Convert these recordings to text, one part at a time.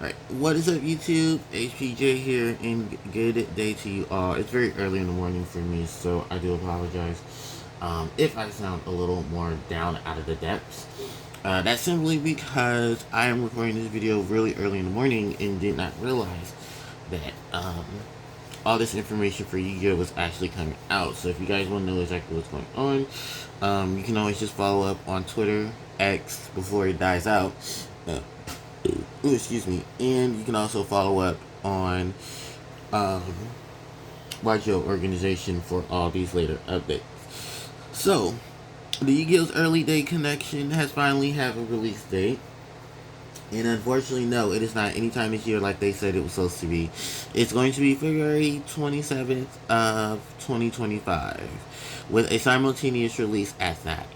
Alright, what is up YouTube? HPJ here, and good day to you all. It's very early in the morning for me, so I do apologize if I sound a little more down out of the depths. That's simply because I am recording this video really early in the morning and did not realize that all this information for Yu-Gi-Oh was actually coming out. So if you guys want to know exactly what's going on, you can always just follow up on Twitter, X, before it dies out. Ooh, excuse me. And you can also follow up on um, Watch organization for all these later updates. So, the Yu-Gi-Oh's early day connection has finally have a release date. And unfortunately, no, it is not anytime this year like they said it was supposed to be. It's going to be February 27th of 2025 with a simultaneous release at that.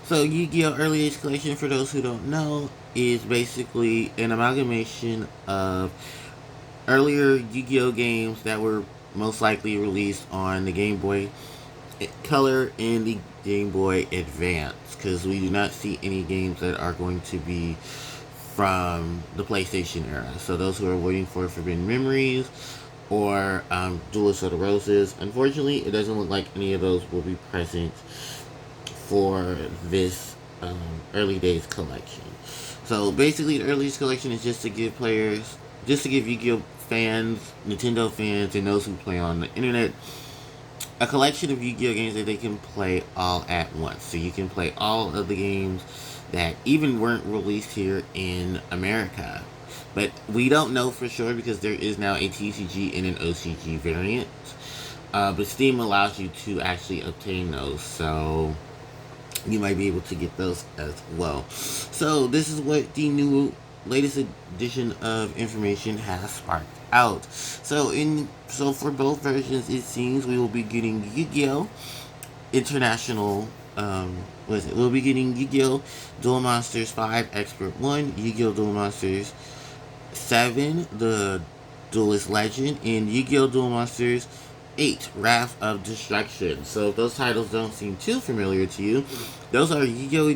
So Yu-Gi-Oh! Early Age Collection, for those who don't know, is basically an amalgamation of earlier Yu-Gi-Oh! Games that were most likely released on the Game Boy Color and the Game Boy Advance, because we do not see any games that are going to be from the PlayStation era. So those who are waiting for Forbidden Memories or Duelist of the Roses, unfortunately, it doesn't look like any of those will be present for this early days collection. So basically, the earliest collection is just to give players, just to give Yu-Gi-Oh fans, Nintendo fans, and those who play on the internet a collection of Yu-Gi-Oh games that they can play all at once. So you can play all of the games that even weren't released here in America. But we don't know for sure because there is now a TCG and an OCG variant. But Steam allows you to actually obtain those. So you might be able to get those as well. So this is what the new latest edition of information has sparked out. So for both versions, it seems we will be getting Yu-Gi-Oh! International. What is it? We'll be getting Yu-Gi-Oh! Duel Monsters 5 Expert 1, Yu-Gi-Oh! Duel Monsters 7, the Duelist Legend, and Yu-Gi-Oh! Duel Monsters 8, Wrath of Destruction. So if those titles don't seem too familiar to you, those are Yu-Gi-Oh!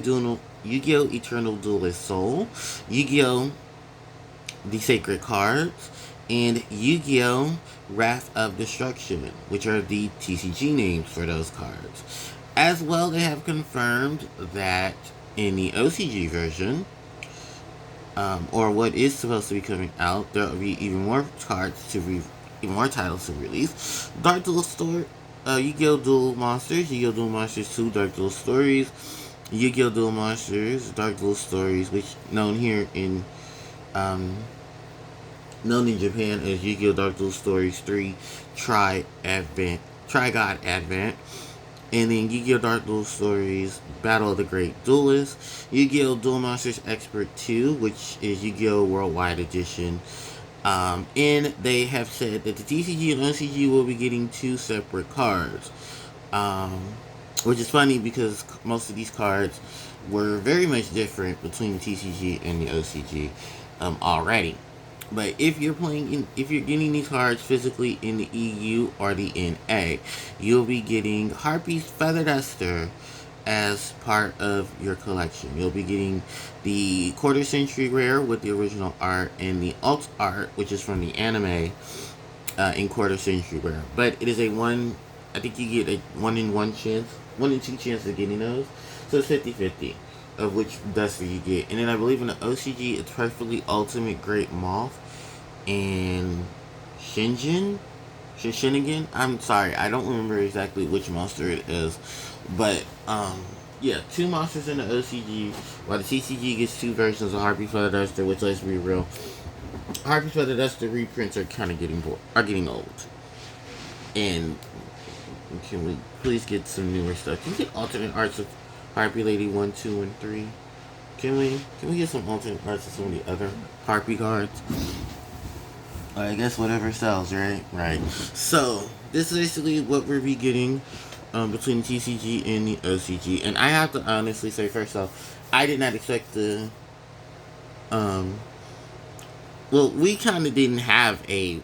Eternal Duelist Soul, Yu-Gi-Oh! The Sacred Cards, and Yu-Gi-Oh! Wrath of Destruction, which are the TCG names for those cards. As well, they have confirmed that in the OCG version, or what is supposed to be coming out, there will be even more even more titles to release. Dark Duel Story, Yu-Gi-Oh! Duel Monsters, Yu-Gi-Oh! Duel Monsters 2, Dark Duel Stories, Yu-Gi-Oh! Duel Monsters, Dark Duel Stories, which known here in known in Japan as Yu-Gi-Oh! Dark Duel Stories 3, God Advent, and then Yu-Gi-Oh! Dark Duel Stories Battle of the Great Duelists, Yu-Gi-Oh! Duel Monsters Expert 2, which is Yu-Gi-Oh! Worldwide Edition. And they have said that the TCG and OCG will be getting 2 separate cards. Which is funny because most of these cards were very much different between the TCG and the OCG already. But if you're getting these cards physically in the EU or the NA, you'll be getting Harpie's Feather Duster as part of your collection. You'll be getting the quarter century rare with the original art and the alt art, which is from the anime, in quarter century rare. But it is I think you get a 1 in 2 chance of getting those. So it's 50-50 of which duster you get. And then I believe in the OCG, it's Perfectly Ultimate Great Moth and Shinigan. I'm sorry, I don't remember exactly which monster it is. But, yeah, 2 monsters in the OCG, while the TCG gets 2 versions of Harpie Feather Duster, which, let's be real, Harpie Feather Duster reprints are kind of getting old. And can we please get some newer stuff? Can we get alternate arts of Harpie Lady 1, 2, and 3? Can we get some alternate arts of some of the other Harpie cards? I guess whatever sells, right? Right. So, this is basically what we'll be getting between the TCG and the OCG. And I have to honestly say, first off, I did not expect the... well, we kind of didn't have a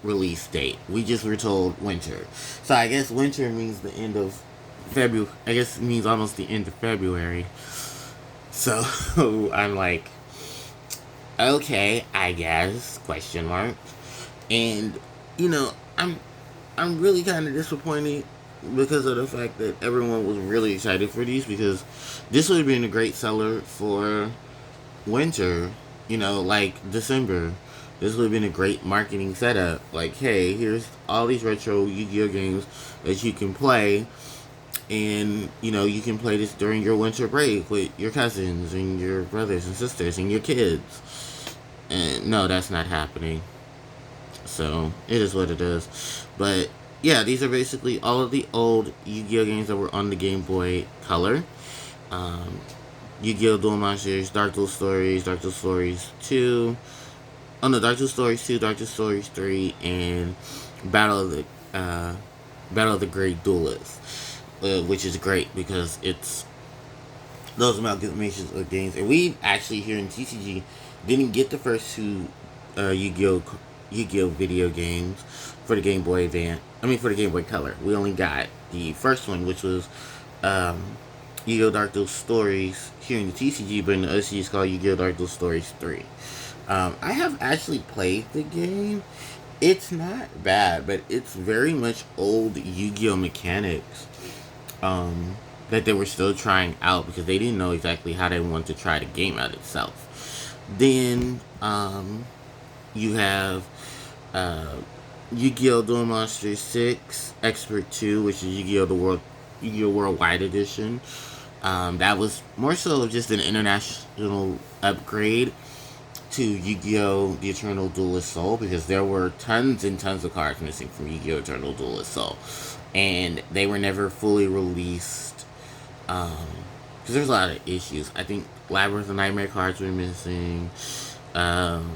release date. We just were told winter. So I guess winter means the end of February. I guess it means almost the end of February. So I'm like, Okay, I guess, question mark. And you know, I'm really kind of disappointed because of the fact that everyone was really excited for these, because this would have been a great seller for winter, like December. This would have been a great marketing setup. Like, hey, here's all these retro Yu-Gi-Oh games that you can play, and you can play this during your winter break with your cousins and your brothers and sisters and your kids. And no, that's not happening. So it is what it is. But yeah, these are basically all of the old Yu-Gi-Oh games that were on the Game Boy Color. Um, Yu-Gi-Oh! Duel Monsters, Dark Duel Stories, Dark Duel Stories 2. Oh no, Dark Duel Stories 2, Dark Duel Stories 3, and Battle of the uh, Battle of the Great Duelists, which is great because it's those amalgamations of games. And we actually here in TCG didn't get the first two Yu-Gi-Oh video games for the Game Boy Advance. I mean, for the Game Boy Color. We only got the first one, which was um, Yu-Gi-Oh Dark Duel Stories here in the TCG, but in the OC it's called Yu-Gi-Oh Dark Duel Stories 3. I have actually played the game. It's not bad, but it's very much old Yu-Gi-Oh mechanics. That they were still trying out because they didn't know exactly how they wanted to try the game out itself. Then you have uh, Yu-Gi-Oh! Duel Monsters 6 Expert 2, which is Yu-Gi-Oh! Worldwide Edition. That was more so just an international upgrade to Yu-Gi-Oh! The Eternal Duelist Soul, because there were tons and tons of cards missing from Yu-Gi-Oh! Eternal Duelist Soul, and they were never fully released. Because there's a lot of issues. I think Labyrinth of Nightmare cards were missing. Um,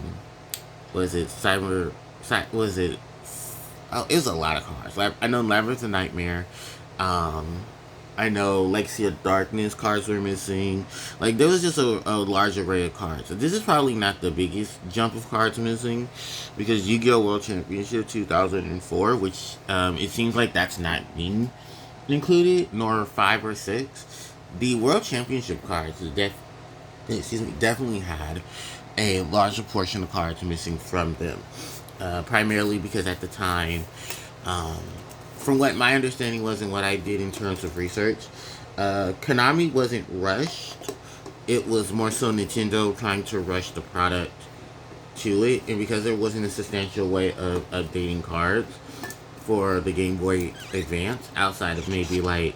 was it Cyber? Was it? Oh, it was a lot of cards. I know Labyrinth of Nightmare. Um, I know Legacy of Darkness cards were missing. Like, there was just a large array of cards. So this is probably not the biggest jump of cards missing, because Yu-Gi-Oh! World Championship 2004, which it seems like that's not being included, nor 5 or 6. The World Championship cards definitely had a larger portion of cards missing from them. Primarily because at the time, um, from what my understanding was and what I did in terms of research, Konami wasn't rushed. It was more so Nintendo trying to rush the product to it, and because there wasn't a substantial way of updating cards for the Game Boy Advance outside of maybe like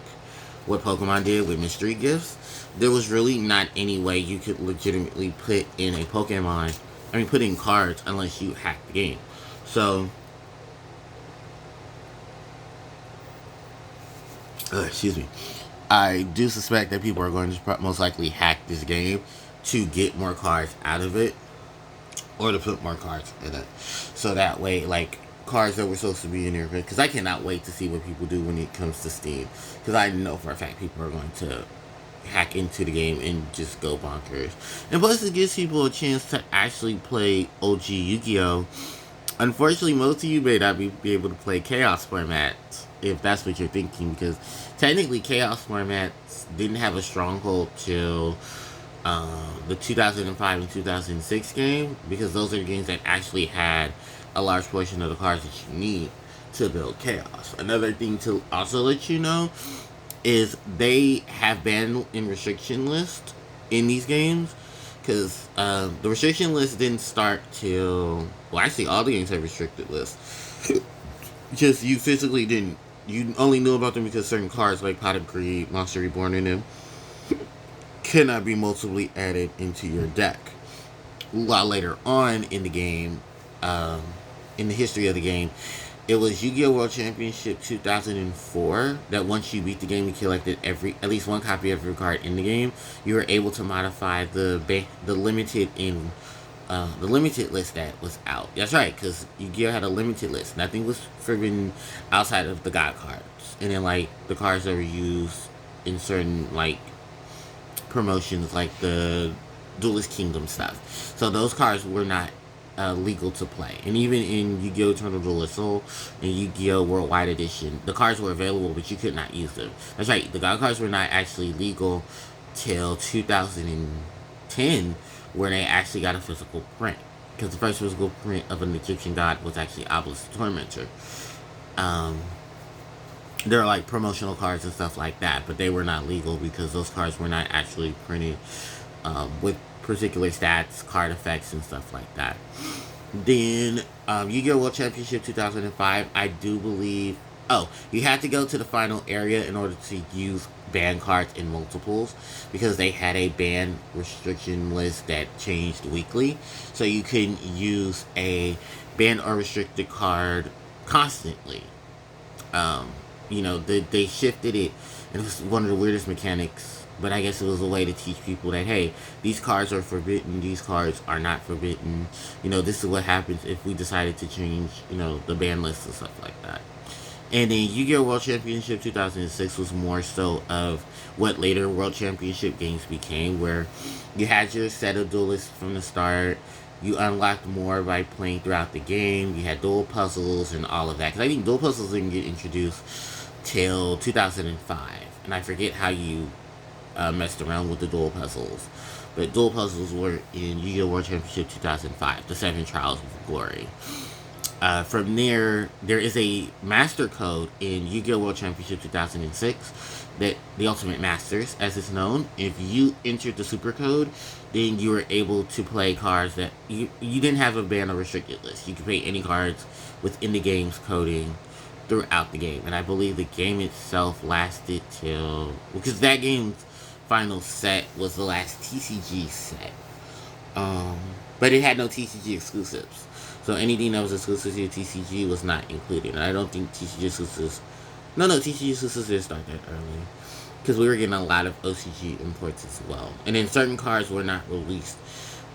what Pokemon did with mystery gifts, there was really not any way you could legitimately put in a Pokemon. I mean, put in cards unless you hacked the game. So, excuse me. I do suspect that people are going to most likely hack this game to get more cards out of it, or to put more cards in it. So that way, like, cards that were supposed to be in there, because I cannot wait to see what people do when it comes to Steam. Because I know for a fact people are going to hack into the game and just go bonkers. And plus, it gives people a chance to actually play OG Yu-Gi-Oh! Unfortunately, most of you may not be able to play Chaos formats, if that's what you're thinking, because technically Chaos formats didn't have a stronghold till the 2005 and 2006 game, because those are the games that actually had a large portion of the cards that you need to build Chaos. Another thing to also let you know is they have ban and restriction list in these games, because the restriction list didn't start till, well, actually all the games have restricted lists. Just you physically didn't, you only knew about them because certain cards like Pot of Greed, Monster Reborn in them cannot be multiply added into your deck. While later on in the game, um, in the history of the game, it was Yu-Gi-Oh! World Championship 2004 that once you beat the game, you collected at least one copy of every card in the game. You were able to modify the limited list that was out. That's right, because Yu-Gi-Oh! Had a limited list. Nothing was forbidden outside of the God cards, and then like the cards that were used in certain like promotions, like the Duelist Kingdom stuff. So those cards were not legal to play. And even in Yu-Gi-Oh! Eternal Duelist Soul and Yu-Gi-Oh! Worldwide Edition, the cards were available, but you could not use them. That's right, the God cards were not actually legal till 2010, where they actually got a physical print. Because the first physical print of an Egyptian god was actually Obelisk the Tormentor. Um, there are like promotional cards and stuff like that, but they were not legal because those cards were not actually printed with particular stats, card effects, and stuff like that. Then Yu-Gi-Oh! World Championship 2005, I do believe. Oh, you had to go to the final area in order to use ban cards in multiples because they had a ban restriction list that changed weekly. So you couldn't use a ban or restricted card constantly. Um, they shifted it, and it was one of the weirdest mechanics. But I guess it was a way to teach people that, hey, these cards are forbidden, these cards are not forbidden. This is what happens if we decided to change, the ban list and stuff like that. And then Yu-Gi-Oh! World Championship 2006 was more so of what later World Championship games became, where you had your set of duelists from the start. You unlocked more by playing throughout the game. You had dual puzzles and all of that. Because I think dual puzzles didn't get introduced till 2005. And I forget how you messed around with the dual puzzles. But dual puzzles were in Yu-Gi-Oh! World Championship 2005, the 7 Trials of Glory. From there is a master code in Yu-Gi-Oh! World Championship 2006 that the Ultimate Masters, as it's known. If you entered the super code, then you were able to play cards that you didn't have a ban or restricted list. You could play any cards within the game's coding throughout the game. And I believe the game itself lasted till, because that game's final set was the last TCG set. But it had no TCG exclusives. So anything that was exclusive to TCG was not included. And I don't think TCG exclusives... No, TCG exclusives didn't start that early. Because we were getting a lot of OCG imports as well. And then certain cards were not released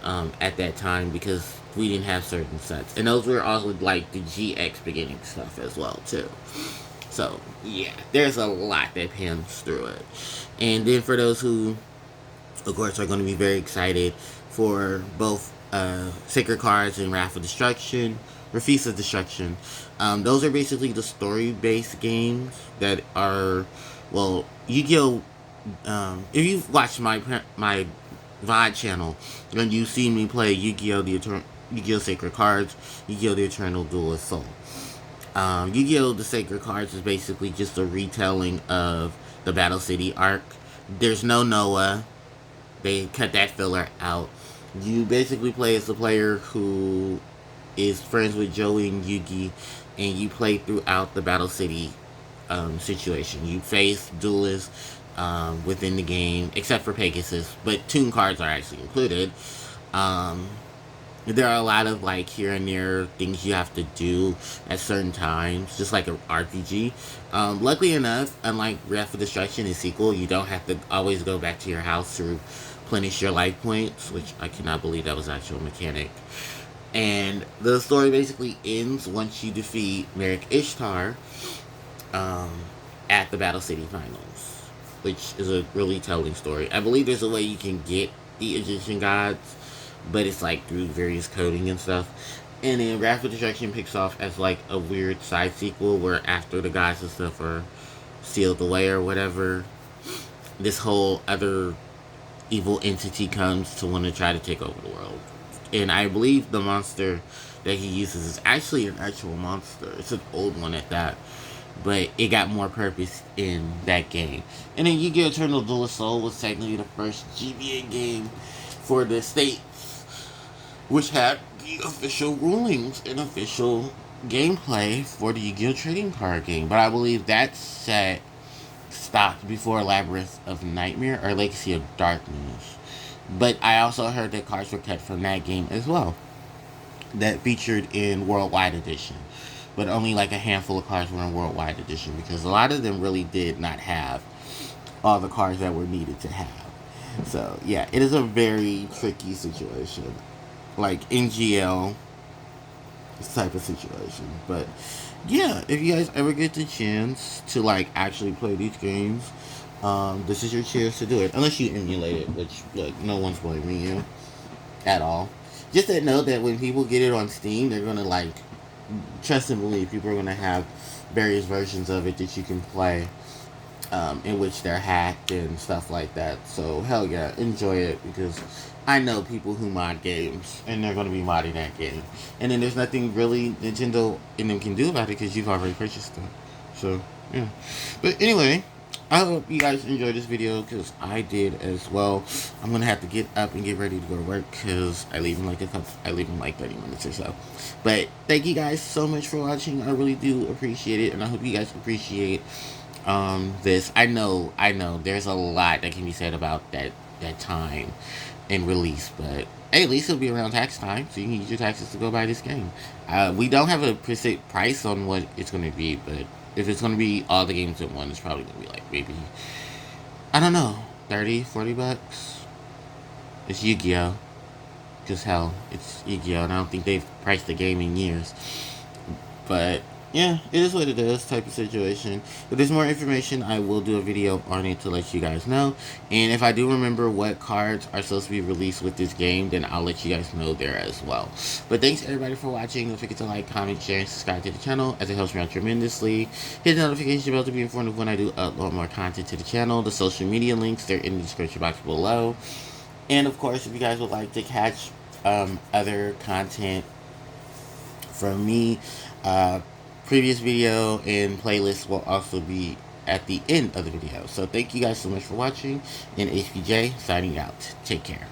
at that time because we didn't have certain sets. And those were also like the GX beginning stuff as well, too. So, yeah, there's a lot that pans through it. And then for those who, of course, are going to be very excited for both Sacred Cards and Wrath of Destruction, or Feast of Destruction. Those are basically the story-based games that are, well, Yu-Gi-Oh! If you've watched my VOD channel, then you've seen me play Yu-Gi-Oh! Sacred Cards, Yu-Gi-Oh! The Eternal Duelist Soul. Yu-Gi-Oh! The Sacred Cards is basically just a retelling of the Battle City arc. There's no Noah. They cut that filler out. You basically play as a player who is friends with Joey and Yugi, and you play throughout the Battle City situation. You face duelists within the game, except for Pegasus, but Toon cards are actually included. There are a lot of like here and there things you have to do at certain times, just like an RPG. Luckily enough, unlike Wrath of Destruction and sequel, you don't have to always go back to your house to replenish your life points, which I cannot believe that was actual mechanic. And the story basically ends once you defeat Merrick Ishtar at the Battle City Finals, which is a really telling story. I believe there's a way you can get the Egyptian gods, but it's like through various coding and stuff. And then Wrath of Destruction picks off as like a weird side sequel where after the gods and stuff are sealed away or whatever, this whole other evil entity comes to want to try to take over the world. And I believe the monster that he uses is actually an actual monster. It's an old one at that. But it got more purpose in that game. And then Yu-Gi-Oh! Eternal Duelist Soul was technically the first GBA game for the States, which had the official rulings and official gameplay for the Yu-Gi-Oh! Trading card game. But I believe that set stopped before Labyrinth of Nightmare or Legacy of Darkness. But I also heard that cards were cut from that game as well, that featured in Worldwide Edition. But only like a handful of cards were in Worldwide Edition because a lot of them really did not have all the cards that were needed to have. So, yeah, it is a very tricky situation. Like NGL type of situation. But, yeah, if you guys ever get the chance to, like, actually play these games, this is your chance to do it. Unless you emulate it, which, look, no one's blaming you at all. Just to know that when people get it on Steam, they're going to, like, trust and believe, people are going to have various versions of it that you can play in which they're hacked and stuff like that. So hell yeah, enjoy it, because I know people who mod games and they're going to be modding that game, and then there's nothing really Nintendo and them can do about it because you've already purchased them. So yeah, but anyway, I hope you guys enjoyed this video because I did as well. I'm gonna have to get up and get ready to go to work because I leave in like 30 minutes or so. But thank you guys so much for watching. I really do appreciate it, and I hope you guys appreciate this. I know there's a lot that can be said about that time and release, but hey, at least it'll be around tax time, so you can use your taxes to go buy this game. We don't have a specific price on what it's going to be, but if it's going to be all the games in one, it's probably going to be like maybe, I don't know, 30-40 bucks. It's Yu-Gi-Oh! Because hell, it's Yu-Gi-Oh! And I don't think they've priced the game in years. But yeah, it is what it is type of situation. If there's more information, I will do a video on it to let you guys know. And if I do remember what cards are supposed to be released with this game, then I'll let you guys know there as well. But thanks everybody for watching. Don't forget to like, comment, share, and subscribe to the channel, as it helps me out tremendously. Hit the notification bell to be informed of when I do upload more content to the channel. The social media links, they're in the description box below. And of course, if you guys would like to catch other content from me, previous video and playlist will also be at the end of the video. So thank you guys so much for watching, and HPJ signing out. Take care.